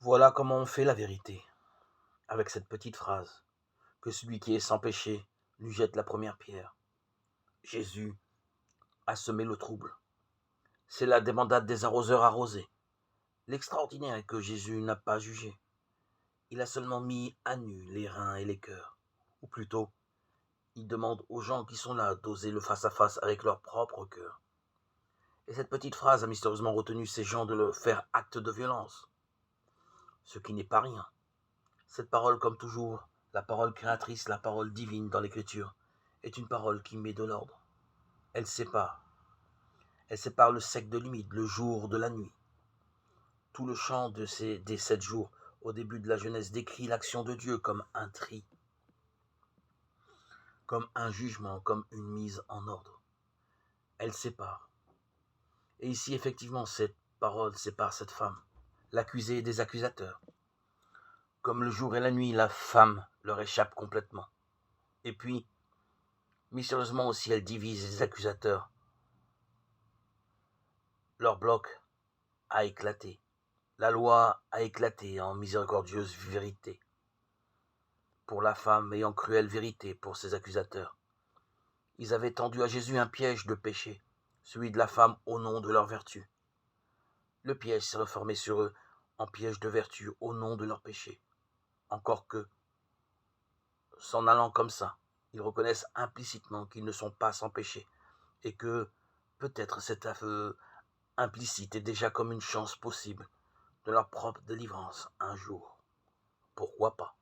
Voilà comment on fait la vérité, avec cette petite phrase, que celui qui est sans péché lui jette la première pierre. Jésus a semé le trouble. C'est la débandade des arroseurs arrosés. L'extraordinaire est que Jésus n'a pas jugé. Il a seulement mis à nu les reins et les cœurs. Ou plutôt, il demande aux gens qui sont là d'oser le face-à-face avec leur propre cœur. Et cette petite phrase a mystérieusement retenu ces gens de le faire acte de violence. Ce qui n'est pas rien. Cette parole, comme toujours, la parole créatrice, la parole divine dans l'Écriture, est une parole qui met de l'ordre. Elle sépare. Elle sépare le sec de l'humide, le jour de la nuit. Tout le chant des 7 jours, au début de la Genèse, décrit l'action de Dieu comme un tri, comme un jugement, comme une mise en ordre. Elle sépare. Et ici, effectivement, cette parole sépare cette femme, l'accusée des accusateurs. Comme le jour et la nuit, la femme leur échappe complètement. Et puis, mystérieusement aussi, elle divise les accusateurs. Leur bloc a éclaté. La loi a éclaté en miséricordieuse vérité pour la femme et en cruelle vérité pour ses accusateurs. Ils avaient tendu à Jésus un piège de péché, celui de la femme au nom de leur vertu. Le piège s'est reformé sur eux en piège de vertu au nom de leur péché. Encore que, s'en allant comme ça, ils reconnaissent implicitement qu'ils ne sont pas sans péché et que peut-être cet aveu implicite est déjà comme une chance possible de leur propre délivrance un jour. Pourquoi pas?